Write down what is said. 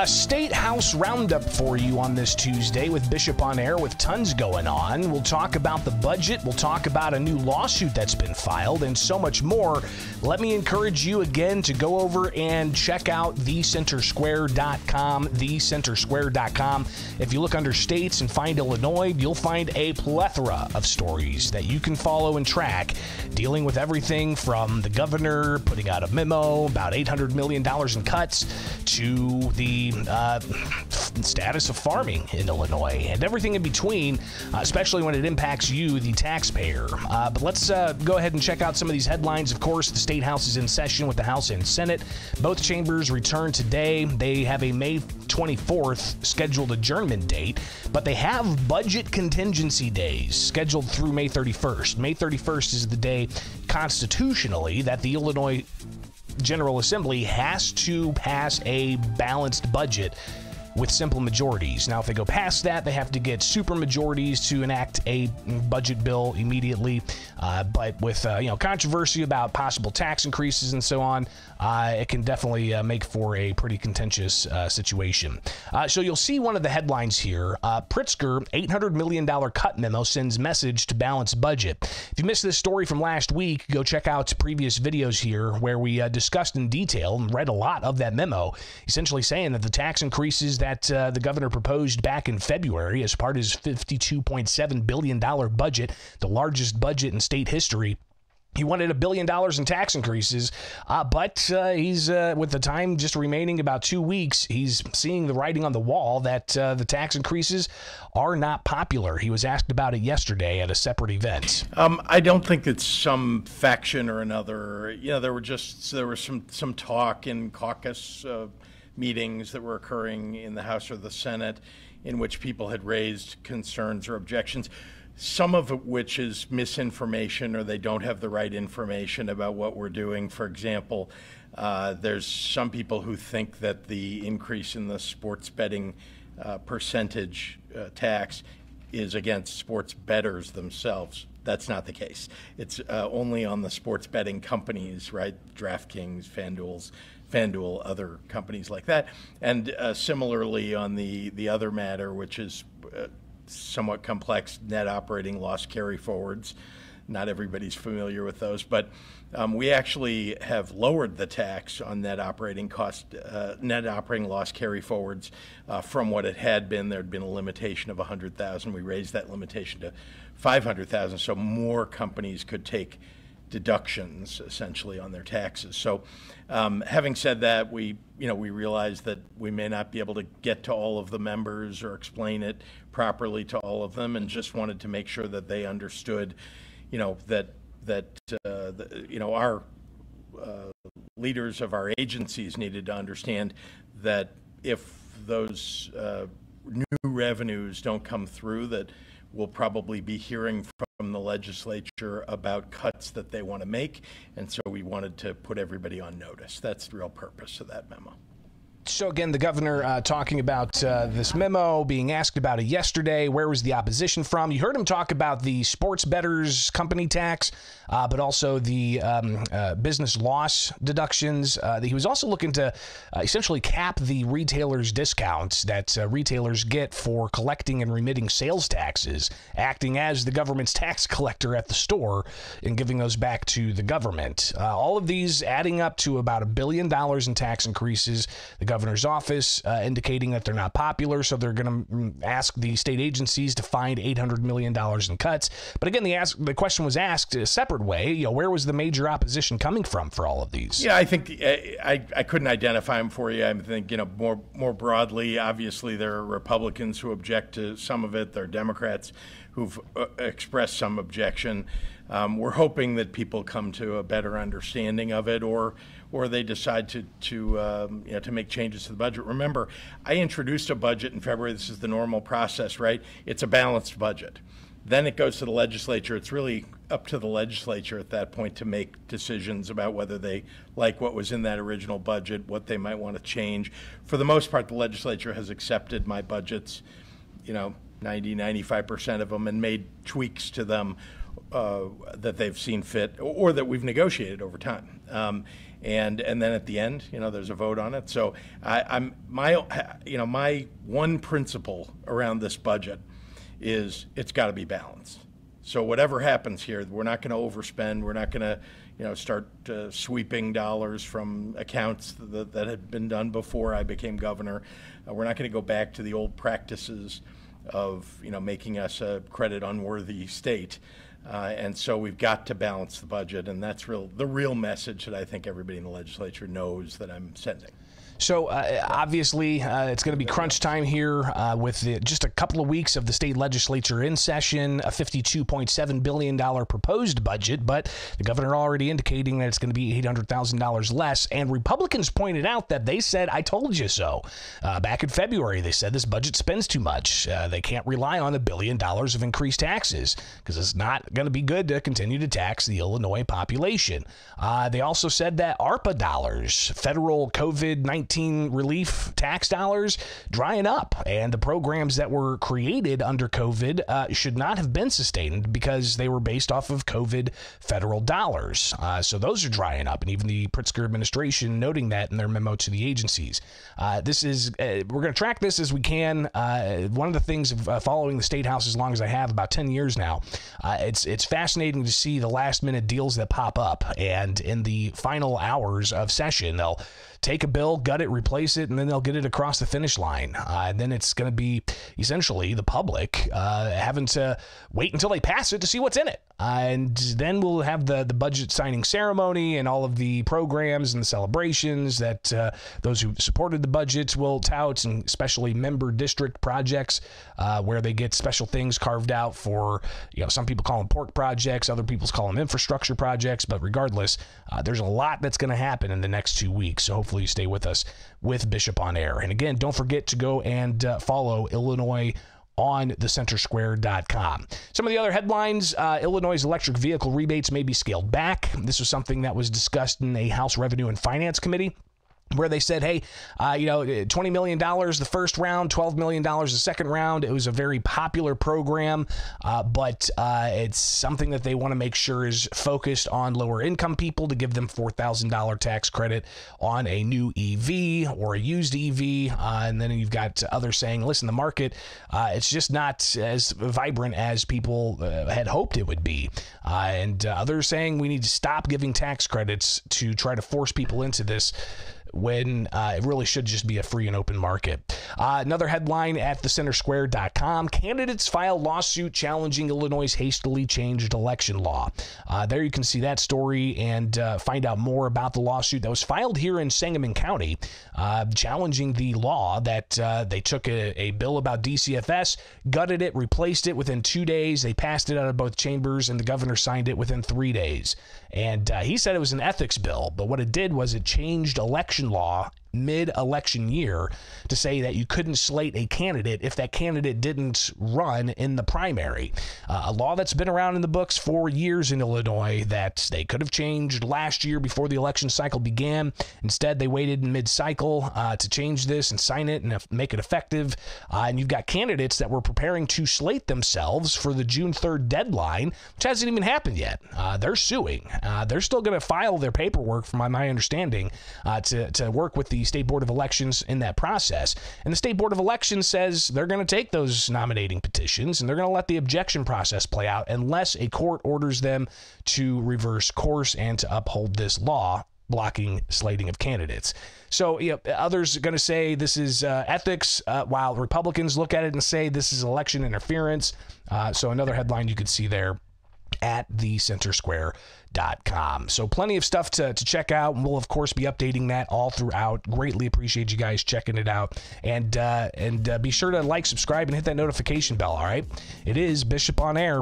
A State House roundup for you on this Tuesday with Bishop on Air with tons going on. We'll talk about the budget. We'll talk about a new lawsuit that's been filed and so much more. Let me encourage you again to go over and check out thecentersquare.com, thecentersquare.com. If you look under states and find Illinois, you'll find a plethora of stories that you can follow and track, dealing with everything from the governor putting out a memo about $800 million in cuts to the status of farming in Illinois and everything in between, especially when it impacts you, the taxpayer. But let's go ahead and check out some of these headlines. Of course, the State House is in session with the House and Senate. Both chambers return today. They have a May 24th scheduled adjournment date, but they have budget contingency days scheduled through May 31st. May 31st is the day constitutionally that the Illinois General Assembly has to pass a balanced budget with simple majorities. Now, if they go past that, they have to get super majorities to enact a budget bill immediately. But with controversy about possible tax increases and so on, it can definitely make for a pretty contentious situation. So you'll see one of the headlines here. Pritzker, $800 million cut memo sends message to balance budget. If you missed this story from last week, go check out previous videos here where we discussed in detail and read a lot of that memo, essentially saying that the tax increases that the governor proposed back in February as part of his $52.7 billion budget, the largest budget in state history. He wanted $1 billion in tax increases, but he's, with the time just remaining about 2 weeks, he's seeing the writing on the wall that the tax increases are not popular. He was asked about it yesterday at a separate event. I don't think it's some faction or another. There was some talk in caucus meetings that were occurring in the House or the Senate in which people had raised concerns or objections, some of which is misinformation or they don't have the right information about what we're doing. For example, there's some people who think that the increase in the sports betting percentage tax is against sports bettors themselves. That's not the case. It's only on the sports betting companies, right? DraftKings, FanDuel, other companies like that. And similarly on the other matter, which is somewhat complex, net operating loss carryforwards. Not everybody's familiar with those, but we actually have lowered the tax on net operating loss carryforwards from what it had been. There had been a limitation of 100,000. We raised that limitation to 500,000, so more companies could take deductions essentially on their taxes. So having said that, we realize that we may not be able to get to all of the members or explain it properly to all of them, and just wanted to make sure that they understood, that our leaders of our agencies needed to understand that if those new revenues don't come through, that we'll probably be hearing from the legislature about cuts that they want to make, and so we wanted to put everybody on notice. That's the real purpose of that memo. So again, the governor talking about this memo, being asked about it yesterday. Where was the opposition from? You heard him talk about the sports bettors company tax, but also the business loss deductions. He was also looking to essentially cap the retailers' discounts that retailers get for collecting and remitting sales taxes, acting as the government's tax collector at the store and giving those back to the government. All of these adding up to about $1 billion in tax increases. The governor's office indicating that they're not popular, so they're going to ask the state agencies to find $800 million in cuts. But again, the question was asked a separate way. Where was the major opposition coming from for all of these? Yeah, I think I couldn't identify them for you. I think more broadly, obviously there are Republicans who object to some of it. There are Democrats who've expressed some objection. We're hoping that people come to a better understanding of it, or they decide to make changes to the budget. Remember, I introduced a budget in February. This is the normal process, right? It's a balanced budget. Then it goes to the legislature. It's really up to the legislature at that point to make decisions about whether they like what was in that original budget, what they might want to change. For the most part, the legislature has accepted my budgets, 90-95% of them, and made tweaks to them that they've seen fit or that we've negotiated over time. and then at the end, there's a vote on it. So my one principle around this budget is it's got to be balanced. So whatever happens here, we're not going to overspend. We're not going to start sweeping dollars from accounts that had been done before I became governor. We're not going to go back to the old practices of making us a credit unworthy state. And so we've got to balance the budget, and that's the real message that I think everybody in the legislature knows that I'm sending. So obviously, it's going to be crunch time here with just a couple of weeks of the state legislature in session, a $52.7 billion proposed budget, but the governor already indicating that it's going to be $800,000 less. And Republicans pointed out that they said, I told you so. Back in February, they said this budget spends too much. They can't rely on $1 billion of increased taxes because it's not going to be good to continue to tax the Illinois population. They also said that ARPA dollars, federal COVID-19 relief tax dollars, drying up, and the programs that were created under COVID should not have been sustained because they were based off of COVID federal dollars. So those are drying up, and even the Pritzker administration noting that in their memo to the agencies. We're going to track this as we can. One of the things of following the Statehouse as long as I have, about 10 years now, it's fascinating to see the last minute deals that pop up, and in the final hours of session, they'll take a bill, gut it, replace it, and then they'll get it across the finish line. And then it's going to be essentially the public having to wait until they pass it to see what's in it. And then we'll have the budget signing ceremony and all of the programs and the celebrations that those who supported the budgets will tout, and especially member district projects where they get special things carved out for, some people call them pork projects, other people call them infrastructure projects. But regardless, there's a lot that's going to happen in the next 2 weeks. So hopefully you stay with us with Bishop on Air. And again, don't forget to go and follow Illinois on thecentersquare.com. Some of the other headlines: Illinois' electric vehicle rebates may be scaled back. This was something that was discussed in a House Revenue and Finance Committee, where they said, hey, $20 million the first round, $12 million the second round. It was a very popular program, but it's something that they want to make sure is focused on lower income people to give them $4,000 tax credit on a new EV or a used EV. And then you've got others saying, listen, the market, it's just not as vibrant as people had hoped it would be. And others saying we need to stop giving tax credits to try to force people into this, when it really should just be a free and open market. Another headline at thecentersquare.com: candidates file lawsuit challenging Illinois' hastily changed election law. There you can see that story and find out more about the lawsuit that was filed here in Sangamon County, challenging the law that they took a bill about DCFS, gutted it, replaced it within 2 days. They passed it out of both chambers, and the governor signed it within 3 days. And he said it was an ethics bill, but what it did was it changed election law mid-election year to say that you couldn't slate a candidate if that candidate didn't run in the primary. A law that's been around in the books for years in Illinois that they could have changed last year before the election cycle began. Instead, they waited in mid-cycle to change this and sign it and make it effective. And you've got candidates that were preparing to slate themselves for the June 3rd deadline, which hasn't even happened yet. They're suing. They're still going to file their paperwork, from my understanding, to work with the State Board of Elections in that process. And the State Board of Elections says they're going to take those nominating petitions and they're going to let the objection process play out unless a court orders them to reverse course and to uphold this law blocking slating of candidates. So others are going to say this is ethics, while Republicans look at it and say this is election interference. So another headline you could see there at thecentersquare.com. So plenty of stuff to check out, and we'll of course be updating that all throughout. Greatly appreciate you guys checking it out, and be sure to like, subscribe, and hit that notification bell. All right, it is Bishop on Air.